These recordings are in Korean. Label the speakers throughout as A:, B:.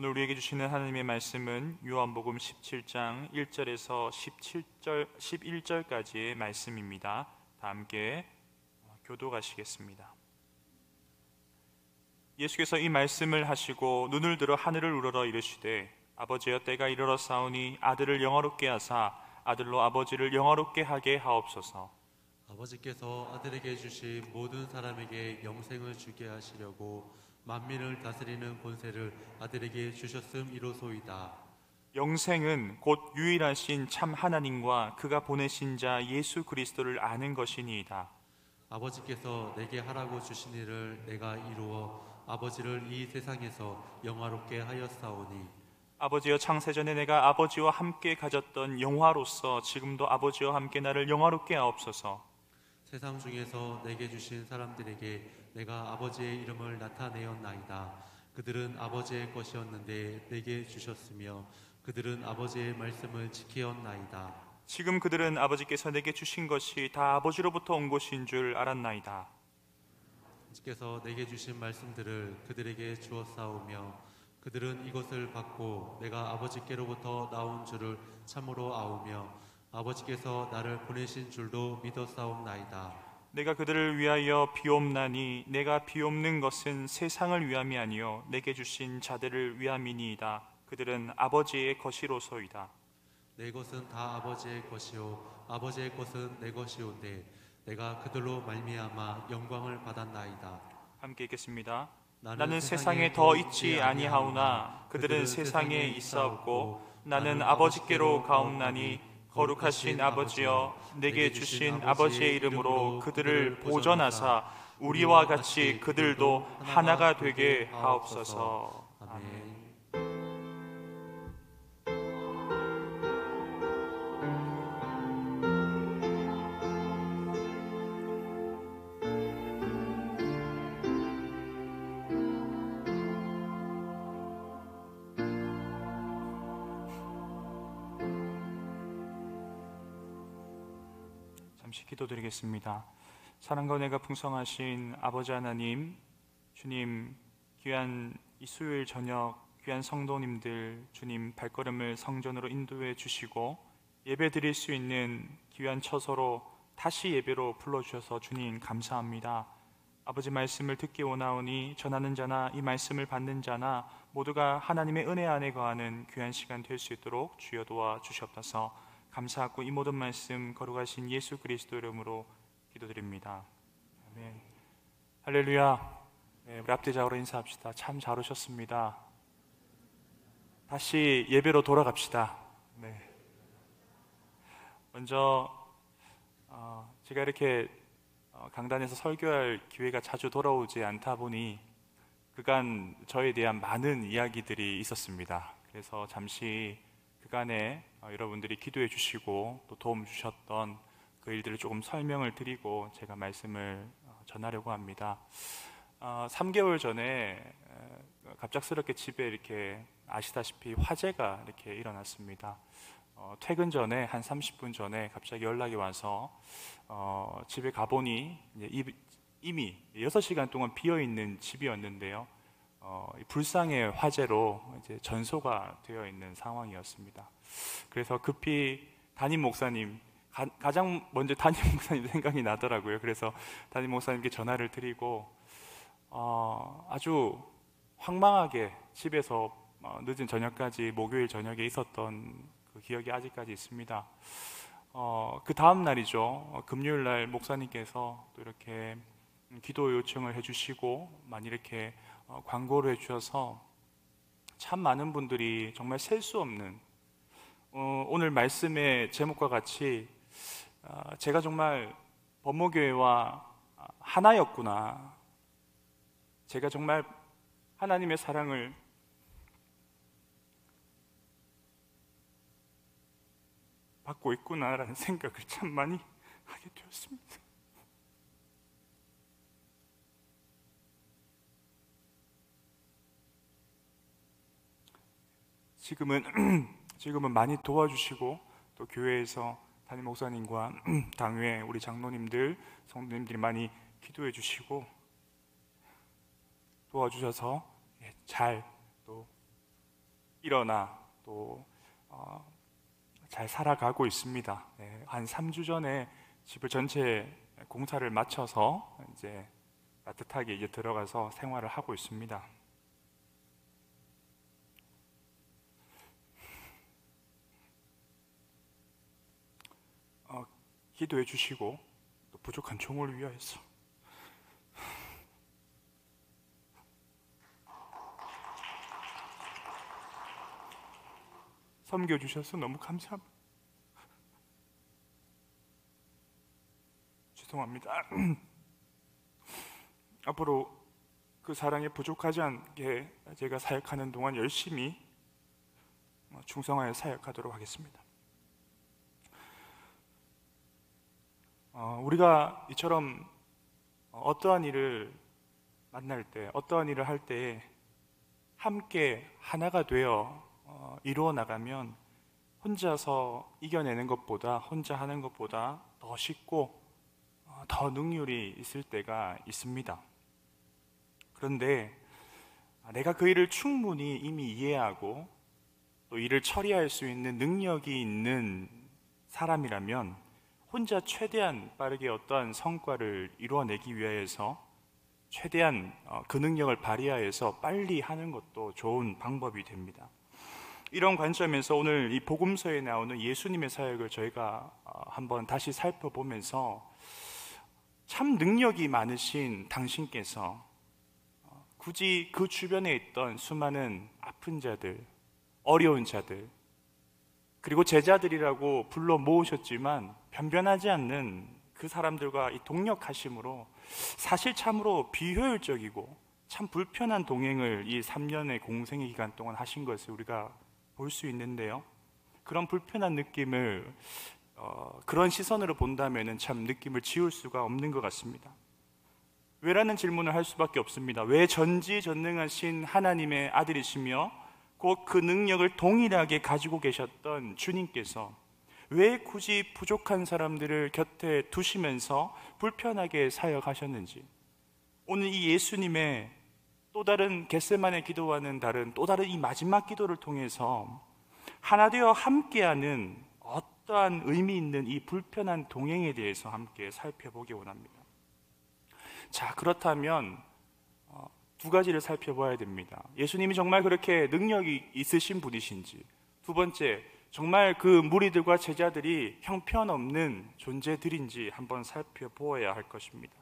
A: 오늘 우리에게 주시는 하나님의 말씀은 요한복음 17장 1절에서 11절까지의 말씀입니다. 다 함께 교독하시겠습니다. 예수께서 이 말씀을 하시고 눈을 들어 하늘을 우러러 이르시되 아버지여 때가 이르러 싸우니 아들을 영화롭게 하사 아들로 아버지를 영화롭게 하게 하옵소서.
B: 아버지께서 아들에게 주신 모든 사람에게 영생을 주게 하시려고 만민을 다스리는 권세를 아들에게 주셨음이로소이다.
A: 영생은 곧 유일하신 참 하나님과 그가 보내신 자 예수 그리스도를 아는 것이니이다.
B: 아버지께서 내게 하라고 주신 일을 내가 이루어 아버지를 이 세상에서 영화롭게 하였사오니
A: 아버지여 창세전에 내가 아버지와 함께 가졌던 영화로서 지금도 아버지와 함께 나를 영화롭게 하옵소서.
B: 세상 중에서 내게 주신 사람들에게 내가 아버지의 이름을 나타내었나이다. 그들은 아버지의 것이었는데 내게 주셨으며 그들은 아버지의 말씀을 지키었나이다.
A: 지금 그들은 아버지께서 내게 주신 것이 다 아버지로부터 온 것인 줄 알았나이다.
B: 아버지께서 내게 주신 말씀들을 그들에게 주었사오며 그들은 이것을 받고 내가 아버지께로부터 나온 줄을 참으로 아오며 아버지께서 나를 보내신 줄도 믿었사옵나이다.
A: 내가 그들을 위하여 비옵나니 내가 비옵는 것은 세상을 위함이 아니요 내게 주신 자들을 위함이니이다. 그들은 아버지의 것이로소이다.
B: 내 것은 다 아버지의 것이요 아버지의 것은 내 것이온데 내가 그들로 말미암아 영광을 받았나이다.
A: 함께 읽겠습니다. 나는 세상에 더 있지 아니하오나 그들은 세상에 있사옵고 나는 아버지께로 가옵나니 거룩하신 아버지여 내게 주신 아버지의 이름으로 그들을 보전하사 우리와 같이 그들도 하나가 되게 하옵소서. 아멘. 잠시 기도드리겠습니다. 사랑과 은혜가 풍성하신 아버지 하나님, 주님 귀한 이 수요일 저녁 귀한 성도님들 주님 발걸음을 성전으로 인도해 주시고 예배 드릴 수 있는 귀한 처소로 다시 예배로 불러주셔서 주님 감사합니다. 아버지 말씀을 듣기 원하오니 전하는 자나 이 말씀을 받는 자나 모두가 하나님의 은혜 안에 거하는 귀한 시간 될 수 있도록 주여 도와주시옵소서. 감사하고 이 모든 말씀 거룩하신 예수 그리스도 이름으로 기도드립니다. 아멘. 할렐루야. 네, 우리 앞뒤좌우로 인사합시다. 참 잘 오셨습니다. 다시 예배로 돌아갑시다. 네. 먼저 제가 이렇게 강단에서 설교할 기회가 자주 돌아오지 않다 보니 그간 저에 대한 많은 이야기들이 있었습니다. 그래서 잠시 그간에 여러분들이 기도해 주시고 또 도움 주셨던 그 일들을 조금 설명을 드리고 제가 말씀을 전하려고 합니다. 3개월 전에 갑작스럽게 집에 이렇게 아시다시피 화재가 이렇게 일어났습니다. 퇴근 전에 한 30분 전에 갑자기 연락이 와서 집에 가보니 이미 6시간 동안 비어있는 집이었는데요. 불상의 화재로 이제 전소가 되어 있는 상황이었습니다. 그래서 급히 담임 목사님, 가장 먼저 담임 목사님 생각이 나더라고요. 그래서 담임 목사님께 전화를 드리고 아주 황망하게 집에서 늦은 저녁까지 목요일 저녁에 있었던 그 기억이 아직까지 있습니다. 그 다음 날이죠. 금요일 날 목사님께서 또 이렇게 기도 요청을 해주시고 많이 이렇게 광고를 해주셔서 참 많은 분들이 정말 셀 수 없는 오늘 말씀의 제목과 같이 제가 정말 범모교회와 하나였구나, 제가 정말 하나님의 사랑을 받고 있구나라는 생각을 참 많이 하게 되었습니다. 지금은 많이 도와주시고 또 교회에서 담임 목사님과 당회 우리 장로님들, 성도님들이 많이 기도해 주시고 도와주셔서 잘 또 일어나 또 잘 살아가고 있습니다. 네, 한 3주 전에 집을 전체 공사를 마쳐서 이제 따뜻하게 이제 들어가서 생활을 하고 있습니다. 기도해 주시고 또 부족한 종을 위하여서 섬겨주셔서 너무 감사합니다. 죄송합니다. 앞으로 그 사랑에 부족하지 않게 제가 사역하는 동안 열심히 충성하여 사역하도록 하겠습니다. 우리가 이처럼 어떠한 일을 만날 때, 어떠한 일을 할 때에 함께 하나가 되어 이루어 나가면 혼자서 이겨내는 것보다, 혼자 하는 것보다 더 쉽고 더 능률이 있을 때가 있습니다. 그런데 내가 그 일을 충분히 이미 이해하고 또 일을 처리할 수 있는 능력이 있는 사람이라면 혼자 최대한 빠르게 어떠한 성과를 이루어내기 위해서 최대한 그 능력을 발휘하여서 빨리 하는 것도 좋은 방법이 됩니다. 이런 관점에서 오늘 이 복음서에 나오는 예수님의 사역을 저희가 한번 다시 살펴보면서 참 능력이 많으신 당신께서 굳이 그 주변에 있던 수많은 아픈 자들, 어려운 자들, 그리고 제자들이라고 불러 모으셨지만 변변하지 않는 그 사람들과 이 동력하심으로 사실 참으로 비효율적이고 참 불편한 동행을 이 3년의 공생의 기간 동안 하신 것을 우리가 볼 수 있는데요. 그런 불편한 느낌을 그런 시선으로 본다면 참 느낌을 지울 수가 없는 것 같습니다. 왜라는 질문을 할 수밖에 없습니다. 왜 전지전능하신 하나님의 아들이시며 곧 그 능력을 동일하게 가지고 계셨던 주님께서 왜 굳이 부족한 사람들을 곁에 두시면서 불편하게 사역하셨는지, 오늘 이 예수님의 또 다른 겟세마네 기도와는 다른 또 다른 이 마지막 기도를 통해서 하나 되어 함께하는 어떠한 의미 있는 이 불편한 동행에 대해서 함께 살펴보기 원합니다. 자, 그렇다면 두 가지를 살펴봐야 됩니다. 예수님이 정말 그렇게 능력이 있으신 분이신지, 두 번째, 정말 그 무리들과 제자들이 형편없는 존재들인지 한번 살펴보아야 할 것입니다.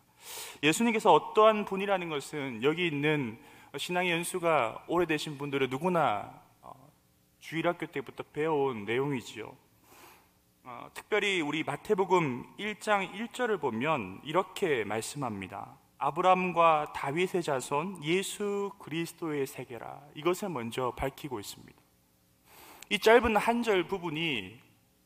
A: 예수님께서 어떠한 분이라는 것은 여기 있는 신앙의 연수가 오래되신 분들은 누구나 주일학교 때부터 배워온 내용이지요. 특별히 우리 마태복음 1장 1절을 보면 이렇게 말씀합니다. 아브라함과 다윗의 자손 예수 그리스도의 세계라. 이것을 먼저 밝히고 있습니다. 이 짧은 한 절 부분이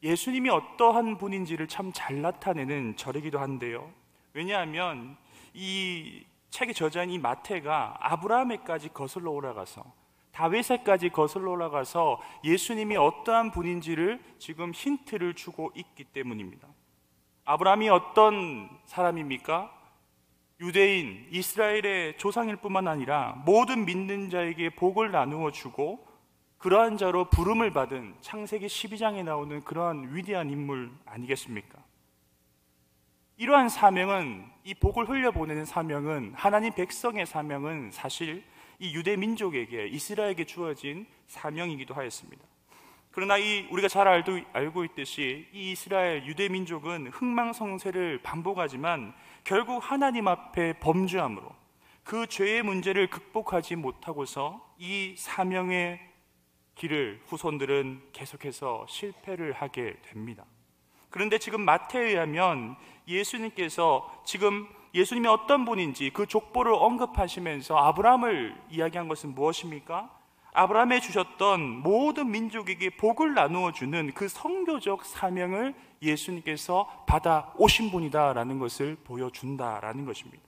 A: 예수님이 어떠한 분인지를 참 잘 나타내는 절이기도 한데요. 왜냐하면 이 책의 저자인 이 마태가 아브라함에까지 거슬러 올라가서 다윗에까지 거슬러 올라가서 예수님이 어떠한 분인지를 지금 힌트를 주고 있기 때문입니다. 아브라함이 어떤 사람입니까? 유대인, 이스라엘의 조상일 뿐만 아니라 모든 믿는 자에게 복을 나누어 주고 그러한 자로 부름을 받은 창세기 12장에 나오는 그러한 위대한 인물 아니겠습니까? 이러한 사명은, 이 복을 흘려보내는 사명은, 하나님 백성의 사명은 사실 이 유대 민족에게, 이스라엘에게 주어진 사명이기도 하였습니다. 그러나 우리가 잘 알고 있듯이 이 이스라엘 유대 민족은 흥망성쇠를 반복하지만 결국 하나님 앞에 범죄함으로 그 죄의 문제를 극복하지 못하고서 이 사명의 길을 후손들은 계속해서 실패를 하게 됩니다. 그런데 지금 마태에 의하면 예수님께서 지금 예수님이 어떤 분인지 그 족보를 언급하시면서 아브라함을 이야기한 것은 무엇입니까? 아브라함에 주셨던 모든 민족에게 복을 나누어 주는 그 선교적 사명을 예수님께서 받아 오신 분이다라는 것을 보여준다라는 것입니다.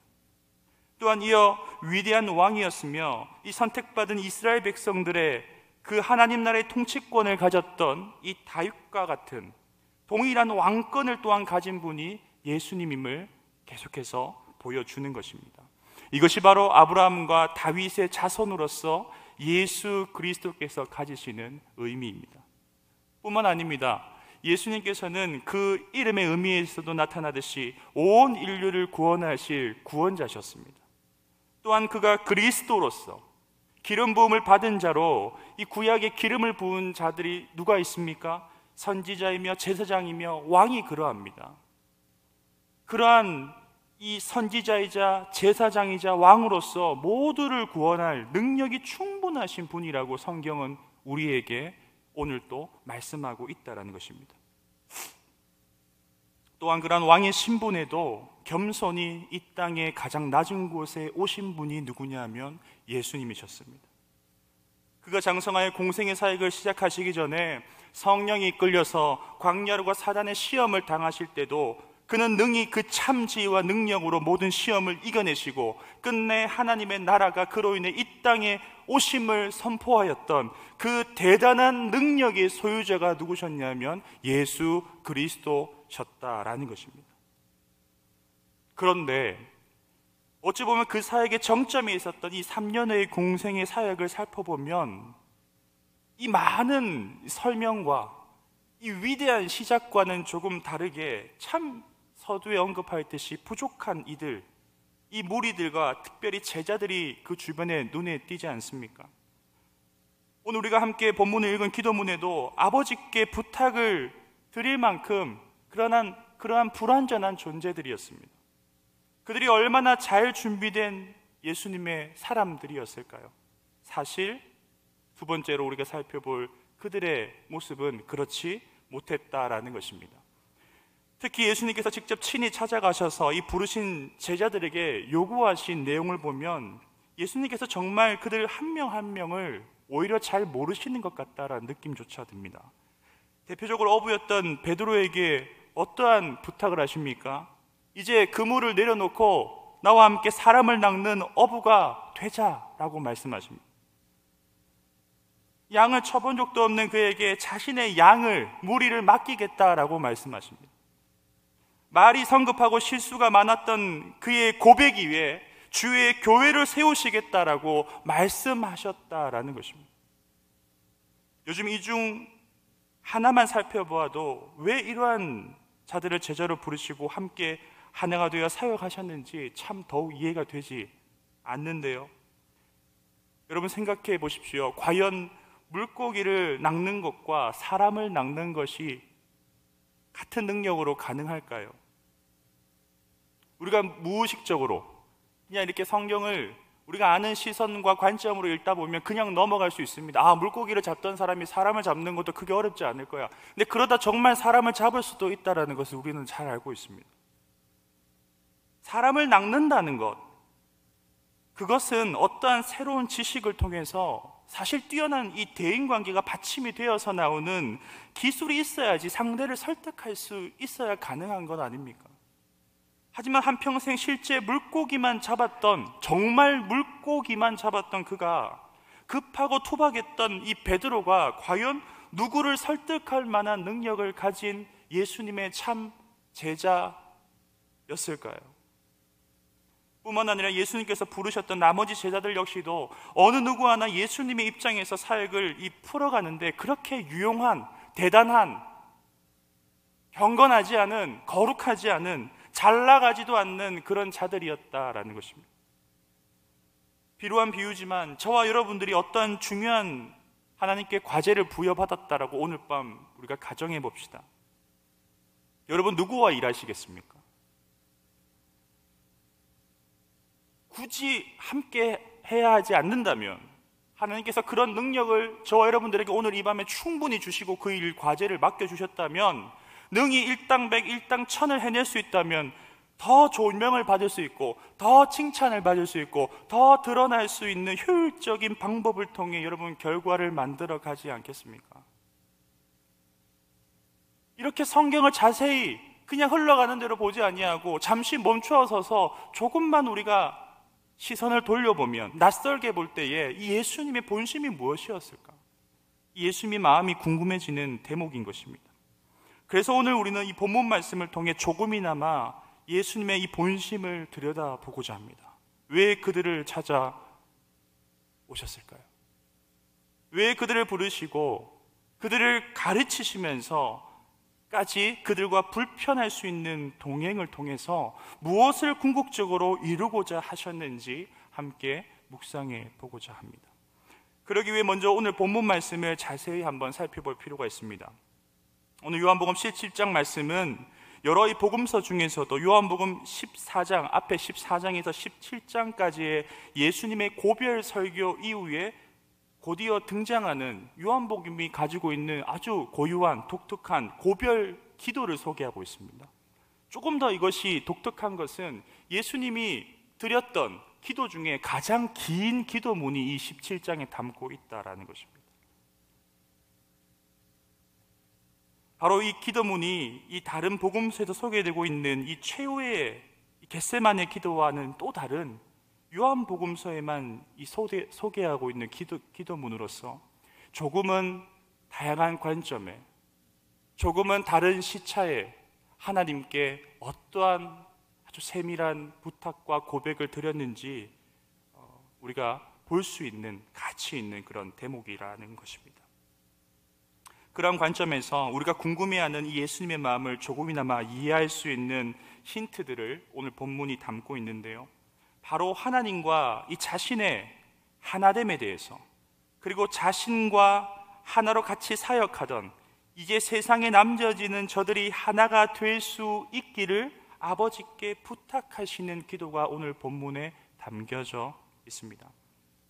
A: 또한 이어 위대한 왕이었으며 이 선택받은 이스라엘 백성들의 그 하나님 나라의 통치권을 가졌던 이 다윗과 같은 동일한 왕권을 또한 가진 분이 예수님임을 계속해서 보여주는 것입니다. 이것이 바로 아브라함과 다윗의 자손으로서 예수 그리스도께서 가지시는 의미입니다. 뿐만 아닙니다. 예수님께서는 그 이름의 의미에서도 나타나듯이 온 인류를 구원하실 구원자셨습니다. 또한 그가 그리스도로서 기름 부음을 받은 자로 이 구약의 기름을 부은 자들이 누가 있습니까? 선지자이며 제사장이며 왕이 그러합니다. 그러한 이 선지자이자 제사장이자 왕으로서 모두를 구원할 능력이 충분하신 분이라고 성경은 우리에게 오늘 또 말씀하고 있다는 것입니다. 또한 그러한 왕의 신분에도 겸손히 이 땅의 가장 낮은 곳에 오신 분이 누구냐 하면 예수님이셨습니다. 그가 장성하여 공생의 사역을 시작하시기 전에 성령이 이끌려서 광야로가 사단의 시험을 당하실 때도 그는 능히 그 참지와 능력으로 모든 시험을 이겨내시고 끝내 하나님의 나라가 그로 인해 이 땅에 오심을 선포하였던 그 대단한 능력의 소유자가 누구셨냐면 예수 그리스도셨다라는 것입니다. 그런데 어찌 보면 그 사역의 정점에 있었던 이 3년의 공생의 사역을 살펴보면 이 많은 설명과 이 위대한 시작과는 조금 다르게 참 서두에 언급하였듯이 부족한 이들, 이 무리들과 특별히 제자들이 그 주변에 눈에 띄지 않습니까? 오늘 우리가 함께 본문을 읽은 기도문에도 아버지께 부탁을 드릴 만큼 그러한 불완전한 존재들이었습니다. 그들이 얼마나 잘 준비된 예수님의 사람들이었을까요? 사실 두 번째로 우리가 살펴볼 그들의 모습은 그렇지 못했다라는 것입니다. 특히 예수님께서 직접 친히 찾아가셔서 이 부르신 제자들에게 요구하신 내용을 보면 예수님께서 정말 그들 한 명 한 명을 오히려 잘 모르시는 것 같다라는 느낌조차 듭니다. 대표적으로 어부였던 베드로에게 어떠한 부탁을 하십니까? 이제 그물을 내려놓고 나와 함께 사람을 낚는 어부가 되자라고 말씀하십니다. 양을 쳐본 적도 없는 그에게 자신의 양을, 무리를 맡기겠다라고 말씀하십니다. 말이 성급하고 실수가 많았던 그의 고백 이외에 주의 교회를 세우시겠다라고 말씀하셨다라는 것입니다. 요즘 이 중 하나만 살펴보아도 왜 이러한 자들을 제자로 부르시고 함께 하나가 되어 사역하셨는지 참 더욱 이해가 되지 않는데요. 여러분 생각해 보십시오. 과연 물고기를 낚는 것과 사람을 낚는 것이 같은 능력으로 가능할까요? 우리가 무의식적으로 그냥 이렇게 성경을 우리가 아는 시선과 관점으로 읽다 보면 그냥 넘어갈 수 있습니다. 아, 물고기를 잡던 사람이 사람을 잡는 것도 크게 어렵지 않을 거야. 근데 그러다 정말 사람을 잡을 수도 있다는 것을 우리는 잘 알고 있습니다. 사람을 낚는다는 것, 그것은 어떠한 새로운 지식을 통해서 사실 뛰어난 이 대인관계가 받침이 되어서 나오는 기술이 있어야지 상대를 설득할 수 있어야 가능한 것 아닙니까? 하지만 한평생 실제 물고기만 잡았던, 정말 물고기만 잡았던 그가 급하고 투박했던 이 베드로가 과연 누구를 설득할 만한 능력을 가진 예수님의 참 제자였을까요? 뿐만 아니라 예수님께서 부르셨던 나머지 제자들 역시도 어느 누구 하나 예수님의 입장에서 사역을 풀어가는데 그렇게 유용한, 대단한, 경건하지 않은, 거룩하지 않은, 잘 나가지도 않는 그런 자들이었다라는 것입니다. 비루한 비유지만 저와 여러분들이 어떠한 중요한 하나님께 과제를 부여받았다라고 오늘 밤 우리가 가정해 봅시다. 여러분 누구와 일하시겠습니까? 굳이 함께 해야 하지 않는다면 하나님께서 그런 능력을 저와 여러분들에게 오늘 이 밤에 충분히 주시고 그 일 과제를 맡겨주셨다면 능히 일당백 일당천을 해낼 수 있다면 더 존명을 받을 수 있고 더 칭찬을 받을 수 있고 더 드러날 수 있는 효율적인 방법을 통해 여러분 결과를 만들어 가지 않겠습니까? 이렇게 성경을 자세히 그냥 흘러가는 대로 보지 아니하고 잠시 멈추어 서서 조금만 우리가 시선을 돌려보면 낯설게 볼 때에 이 예수님의 본심이 무엇이었을까? 이 예수님의 마음이 궁금해지는 대목인 것입니다. 그래서 오늘 우리는 이 본문 말씀을 통해 조금이나마 예수님의 이 본심을 들여다보고자 합니다. 왜 그들을 찾아 오셨을까요? 왜 그들을 부르시고 그들을 가르치시면서까지 그들과 불편할 수 있는 동행을 통해서 무엇을 궁극적으로 이루고자 하셨는지 함께 묵상해 보고자 합니다. 그러기 위해 먼저 오늘 본문 말씀을 자세히 한번 살펴볼 필요가 있습니다. 오늘 요한복음 17장 말씀은 여러 이 복음서 중에서도 요한복음 14장, 앞에 14장에서 17장까지의 예수님의 고별 설교 이후에 곧이어 등장하는 요한복음이 가지고 있는 아주 고유한 독특한 고별 기도를 소개하고 있습니다. 조금 더 이것이 독특한 것은 예수님이 드렸던 기도 중에 가장 긴 기도문이 이 17장에 담고 있다는 것입니다. 바로 이 기도문이 이 다른 복음서에도 소개되고 있는 이 최후의 겟세마네 기도와는 또 다른 요한복음서에만 소개하고 있는 기도문으로서 조금은 다양한 관점에, 조금은 다른 시차에 하나님께 어떠한 아주 세밀한 부탁과 고백을 드렸는지 우리가 볼 수 있는, 가치 있는 그런 대목이라는 것입니다. 그런 관점에서 우리가 궁금해하는 이 예수님의 마음을 조금이나마 이해할 수 있는 힌트들을 오늘 본문이 담고 있는데요, 바로 하나님과 이 자신의 하나됨에 대해서, 그리고 자신과 하나로 같이 사역하던 이제 세상에 남겨지는 저들이 하나가 될 수 있기를 아버지께 부탁하시는 기도가 오늘 본문에 담겨져 있습니다.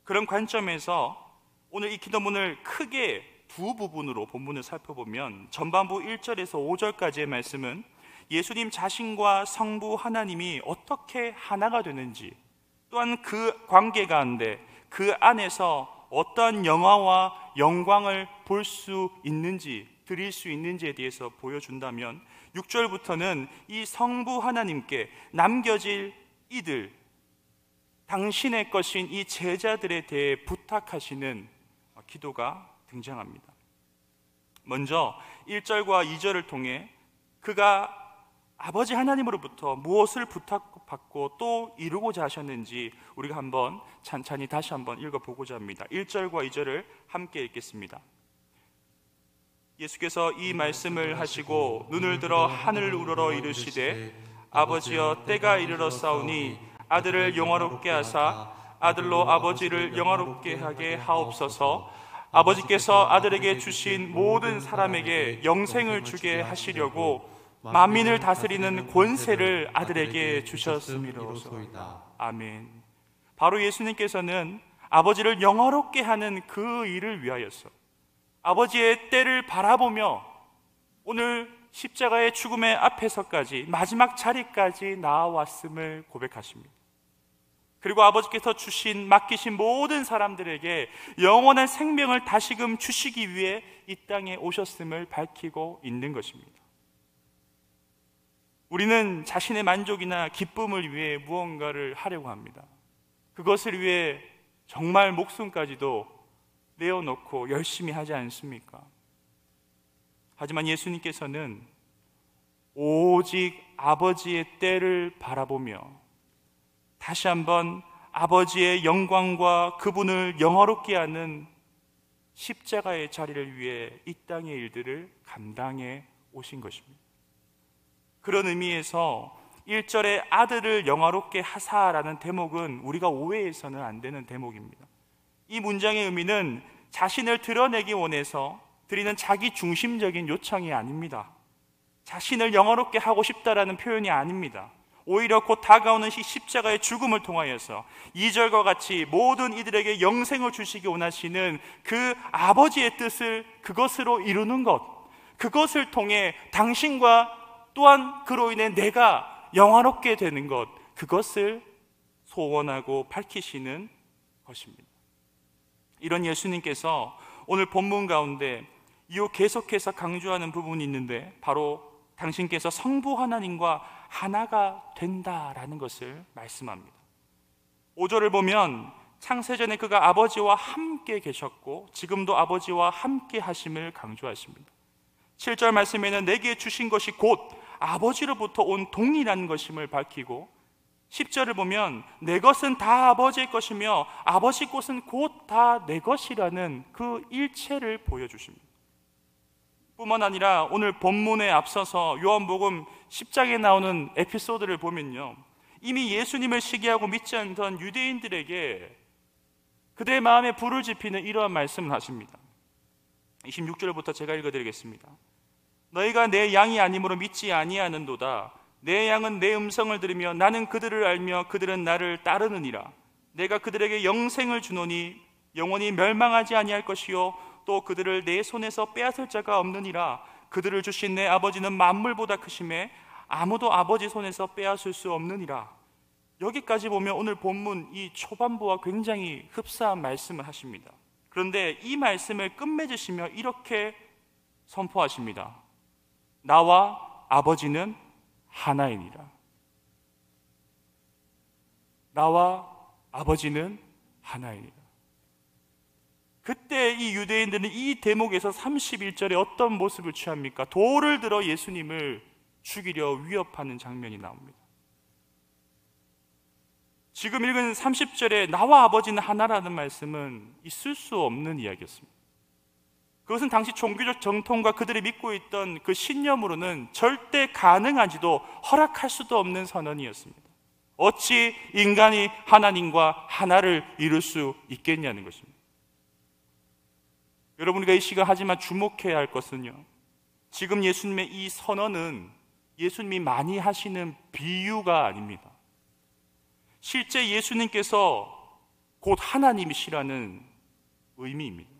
A: 그런 관점에서 오늘 이 기도문을 크게 두 부분으로 본문을 살펴보면, 전반부 1절에서 5절까지의 말씀은 예수님 자신과 성부 하나님이 어떻게 하나가 되는지, 또한 그 관계 가운데 그 안에서 어떠한 영화와 영광을 볼 수 있는지, 드릴 수 있는지에 대해서 보여준다면, 6절부터는 이 성부 하나님께 남겨질 이들, 당신의 것인 이 제자들에 대해 부탁하시는 기도가 등장합니다. 먼저 1절과 2절을 통해 그가 아버지 하나님으로부터 무엇을 부탁받고 또 이루고자 하셨는지 우리가 한번 찬찬히 다시 한번 읽어보고자 합니다. 1절과 2절을 함께 읽겠습니다. 예수께서 이 말씀을 하시고 눈을 들어 하늘을 우러러 이르시되, 아버지여, 때가 이르렀사오니 아들을 영화롭게 하사 아들로 아버지를 영화롭게 하게 하옵소서. 아버지께서 아들에게 주신 모든 사람에게 영생을 주게 하시려고 만민을 다스리는 권세를 아들에게 주셨음이로소이다. 아멘. 바로 예수님께서는 아버지를 영화롭게 하는 그 일을 위하여서 아버지의 때를 바라보며 오늘 십자가의 죽음의 앞에서까지, 마지막 자리까지 나아왔음을 고백하십니다. 그리고 아버지께서 맡기신 모든 사람들에게 영원한 생명을 다시금 주시기 위해 이 땅에 오셨음을 밝히고 있는 것입니다. 우리는 자신의 만족이나 기쁨을 위해 무언가를 하려고 합니다. 그것을 위해 정말 목숨까지도 내어놓고 열심히 하지 않습니까? 하지만 예수님께서는 오직 아버지의 때를 바라보며 다시 한번 아버지의 영광과 그분을 영화롭게 하는 십자가의 자리를 위해 이 땅의 일들을 감당해 오신 것입니다. 그런 의미에서 1절에 아들을 영화롭게 하사라는 대목은 우리가 오해해서는 안 되는 대목입니다. 이 문장의 의미는 자신을 드러내기 원해서 드리는 자기 중심적인 요청이 아닙니다. 자신을 영화롭게 하고 싶다라는 표현이 아닙니다. 오히려 곧 다가오는 이 십자가의 죽음을 통하여서 2절과 같이 모든 이들에게 영생을 주시기 원하시는 그 아버지의 뜻을 그것으로 이루는 것, 그것을 통해 당신과 또한 그로 인해 내가 영화롭게 되는 것, 그것을 소원하고 밝히시는 것입니다. 이런 예수님께서 오늘 본문 가운데 이후 계속해서 강조하는 부분이 있는데, 바로 당신께서 성부 하나님과 하나가 된다라는 것을 말씀합니다. 5절을 보면 창세전에 그가 아버지와 함께 계셨고 지금도 아버지와 함께 하심을 강조하십니다. 7절 말씀에는 내게 주신 것이 곧 아버지로부터 온 동이라는 것임을 밝히고, 10절을 보면 내 것은 다 아버지의 것이며 아버지 것은 곧 다 내 것이라는 그 일체를 보여주십니다. 뿐만 아니라 오늘 본문에 앞서서 요한복음 10장에 나오는 에피소드를 보면요, 이미 예수님을 시기하고 믿지 않던 유대인들에게 그들의 마음에 불을 지피는 이러한 말씀을 하십니다. 26절부터 제가 읽어드리겠습니다. 너희가 내 양이 아님으로 믿지 아니하는도다. 내 양은 내 음성을 들으며 나는 그들을 알며 그들은 나를 따르느니라. 내가 그들에게 영생을 주노니 영원히 멸망하지 아니할 것이요 또 그들을 내 손에서 빼앗을 자가 없느니라. 그들을 주신 내 아버지는 만물보다 크심에 아무도 아버지 손에서 빼앗을 수 없느니라. 여기까지 보면 오늘 본문 이 초반부와 굉장히 흡사한 말씀을 하십니다. 그런데 이 말씀을 끝맺으시며 이렇게 선포하십니다. 나와 아버지는 하나이니라. 나와 아버지는 하나이니라. 그때 이 유대인들은 이 대목에서 31절에 어떤 모습을 취합니까? 돌을 들어 예수님을 죽이려 위협하는 장면이 나옵니다. 지금 읽은 30절에 나와 아버지는 하나라는 말씀은 있을 수 없는 이야기였습니다. 그것은 당시 종교적 정통과 그들이 믿고 있던 그 신념으로는 절대 가능하지도 허락할 수도 없는 선언이었습니다. 어찌 인간이 하나님과 하나를 이룰 수 있겠냐는 것입니다. 여러분, 우리가 이 시간 하지만 주목해야 할 것은요, 지금 예수님의 이 선언은 예수님이 많이 하시는 비유가 아닙니다. 실제 예수님께서 곧 하나님이시라는 의미입니다.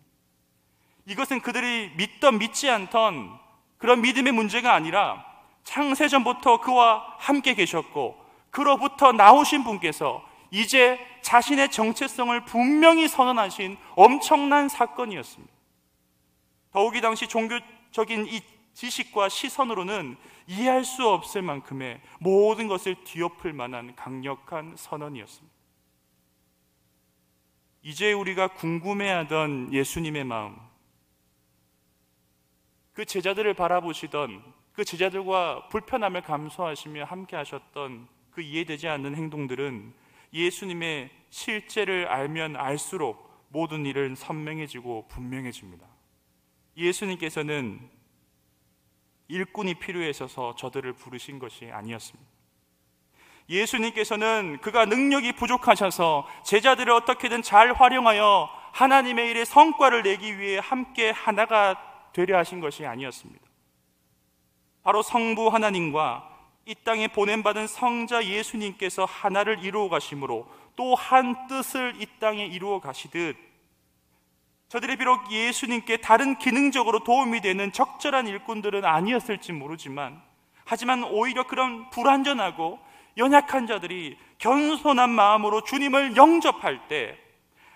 A: 이것은 그들이 믿던 믿지 않던 그런 믿음의 문제가 아니라 창세전부터 그와 함께 계셨고 그로부터 나오신 분께서 이제 자신의 정체성을 분명히 선언하신 엄청난 사건이었습니다. 더욱이 당시 종교적인 이 지식과 시선으로는 이해할 수 없을 만큼의 모든 것을 뒤엎을 만한 강력한 선언이었습니다. 이제 우리가 궁금해하던 예수님의 마음, 그 제자들을 바라보시던 그 제자들과 불편함을 감수하시며 함께 하셨던 그 이해되지 않는 행동들은 예수님의 실제를 알면 알수록 모든 일은 선명해지고 분명해집니다. 예수님께서는 일꾼이 필요해서 저들을 부르신 것이 아니었습니다. 예수님께서는 그가 능력이 부족하셔서 제자들을 어떻게든 잘 활용하여 하나님의 일에 성과를 내기 위해 함께 하나가 되려 하신 것이 아니었습니다. 바로 성부 하나님과 이 땅에 보냄받은 성자 예수님께서 하나를 이루어 가심으로 또 한 뜻을 이 땅에 이루어 가시듯 저들이 비록 예수님께 다른 기능적으로 도움이 되는 적절한 일꾼들은 아니었을지 모르지만, 하지만 오히려 그런 불완전하고 연약한 자들이 겸손한 마음으로 주님을 영접할 때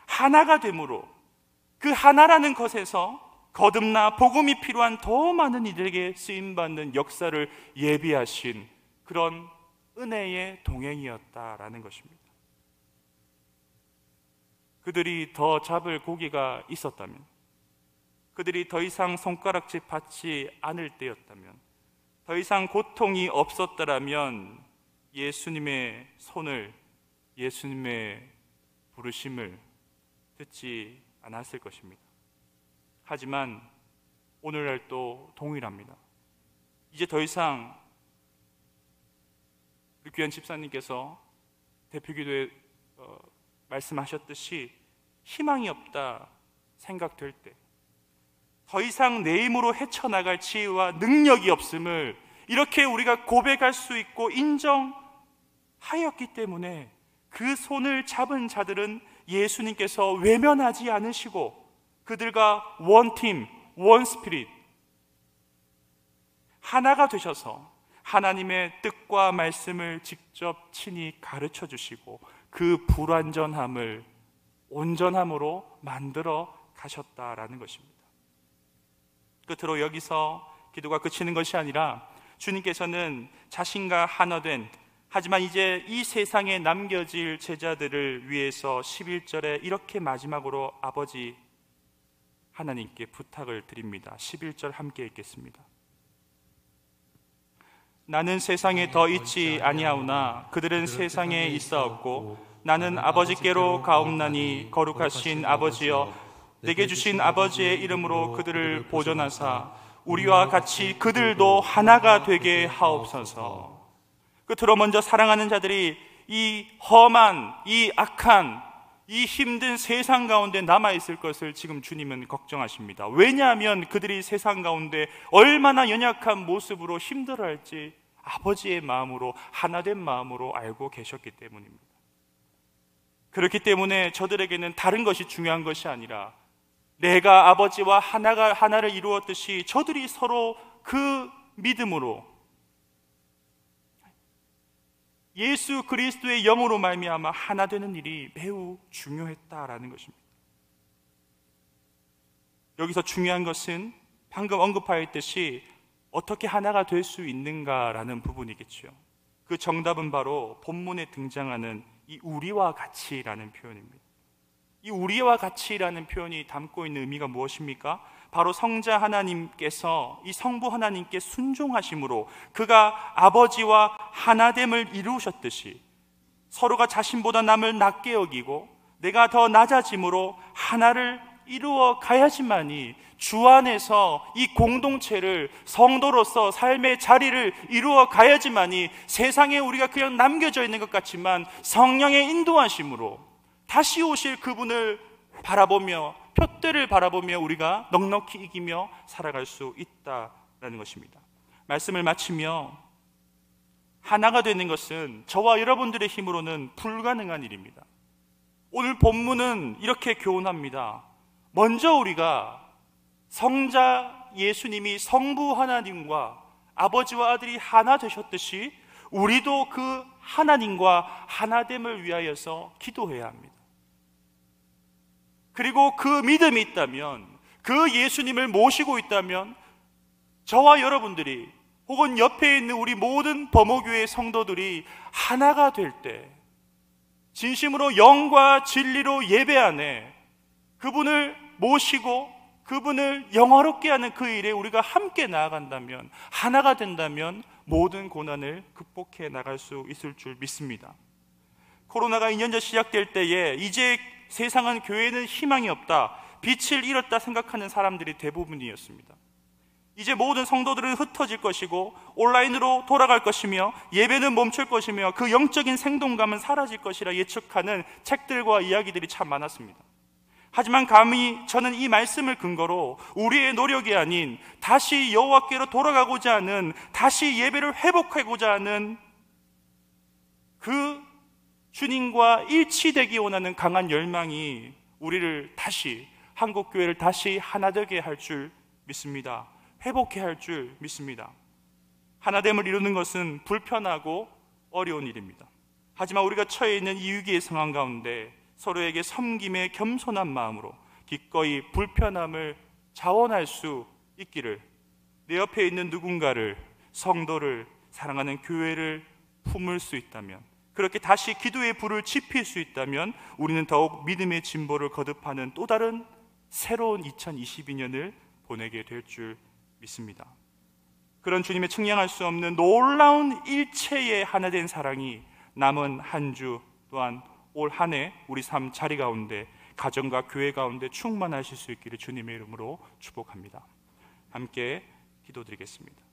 A: 하나가 되므로 그 하나라는 것에서 거듭나 복음이 필요한 더 많은 이들에게 쓰임받는 역사를 예비하신 그런 은혜의 동행이었다라는 것입니다. 그들이 더 잡을 고기가 있었다면, 그들이 더 이상 손가락질 받지 않을 때였다면, 더 이상 고통이 없었더라면 예수님의 손을, 예수님의 부르심을 듣지 않았을 것입니다. 하지만 오늘날도 동일합니다. 이제 더 이상 우리 귀한 집사님께서 대표기도에 말씀하셨듯이 희망이 없다 생각될 때, 더 이상 내 힘으로 헤쳐나갈 지혜와 능력이 없음을 이렇게 우리가 고백할 수 있고 인정하였기 때문에 그 손을 잡은 자들은 예수님께서 외면하지 않으시고 그들과 원팀, 원스피릿, 하나가 되셔서 하나님의 뜻과 말씀을 직접 친히 가르쳐 주시고 그 불완전함을 온전함으로 만들어 가셨다라는 것입니다. 끝으로 여기서 기도가 그치는 것이 아니라 주님께서는 자신과 하나된, 하지만 이제 이 세상에 남겨질 제자들을 위해서 11절에 이렇게 마지막으로 아버지 하나님께 부탁을 드립니다. 11절 함께 읽겠습니다. 나는 세상에 더 있지 아니하오나 그들은 세상에 있사옵고 나는 아버지께로 가옵나니 거룩하신 아버지여 내게 주신 아버지의 이름으로 그들을 보존하사 우리와 같이 그들도 하나가 되게 하옵소서. 끝으로 먼저 사랑하는 자들이 이 험한, 이 악한, 이 힘든 세상 가운데 남아있을 것을 지금 주님은 걱정하십니다. 왜냐하면 그들이 세상 가운데 얼마나 연약한 모습으로 힘들어할지 아버지의 마음으로, 하나된 마음으로 알고 계셨기 때문입니다. 그렇기 때문에 저들에게는 다른 것이 중요한 것이 아니라 내가 아버지와 하나를 이루었듯이 저들이 서로 그 믿음으로 예수 그리스도의 영으로 말미암아 하나 되는 일이 매우 중요했다라는 것입니다. 여기서 중요한 것은 방금 언급하였듯이 어떻게 하나가 될 수 있는가라는 부분이겠죠. 그 정답은 바로 본문에 등장하는 이 우리와 같이라는 표현입니다. 이 우리와 같이라는 표현이 담고 있는 의미가 무엇입니까? 바로 성자 하나님께서 이 성부 하나님께 순종하심으로 그가 아버지와 하나됨을 이루셨듯이 서로가 자신보다 남을 낮게 여기고 내가 더 낮아짐으로 하나를 이루어 가야지만이 주 안에서 이 공동체를 성도로서 삶의 자리를 이루어 가야지만이 세상에 우리가 그냥 남겨져 있는 것 같지만 성령의 인도하심으로 다시 오실 그분을 바라보며 표대를 바라보며 우리가 넉넉히 이기며 살아갈 수 있다라는 것입니다. 말씀을 마치며 하나가 되는 것은 저와 여러분들의 힘으로는 불가능한 일입니다. 오늘 본문은 이렇게 교훈합니다. 먼저 우리가 성자 예수님이 성부 하나님과 아버지와 아들이 하나 되셨듯이 우리도 그 하나님과 하나됨을 위하여서 기도해야 합니다. 그리고 그 믿음이 있다면, 그 예수님을 모시고 있다면 저와 여러분들이 혹은 옆에 있는 우리 모든 범호교회 성도들이 하나가 될 때 진심으로 영과 진리로 예배하네 그분을 모시고 그분을 영화롭게 하는 그 일에 우리가 함께 나아간다면, 하나가 된다면 모든 고난을 극복해 나갈 수 있을 줄 믿습니다. 코로나가 2년 전 시작될 때에 이제 세상은 교회는 희망이 없다, 빛을 잃었다 생각하는 사람들이 대부분이었습니다. 이제 모든 성도들은 흩어질 것이고 온라인으로 돌아갈 것이며 예배는 멈출 것이며 그 영적인 생동감은 사라질 것이라 예측하는 책들과 이야기들이 참 많았습니다. 하지만 감히 저는 이 말씀을 근거로 우리의 노력이 아닌 다시 여호와께로 돌아가고자 하는, 다시 예배를 회복하고자 하는 그 주님과 일치되기 원하는 강한 열망이 우리를 다시, 한국교회를 다시 하나 되게 할 줄 믿습니다. 회복해 할 줄 믿습니다. 하나됨을 이루는 것은 불편하고 어려운 일입니다. 하지만 우리가 처해 있는 이 위기의 상황 가운데 서로에게 섬김의 겸손한 마음으로 기꺼이 불편함을 자원할 수 있기를, 내 옆에 있는 누군가를, 성도를, 사랑하는 교회를 품을 수 있다면, 그렇게 다시 기도의 불을 지필 수 있다면 우리는 더욱 믿음의 진보를 거듭하는 또 다른 새로운 2022년을 보내게 될 줄 믿습니다. 그런 주님의 측량할 수 없는 놀라운 일체의 하나된 사랑이 남은 한 주 또한 올 한 해 우리 삶 자리 가운데, 가정과 교회 가운데 충만하실 수 있기를 주님의 이름으로 축복합니다. 함께 기도드리겠습니다.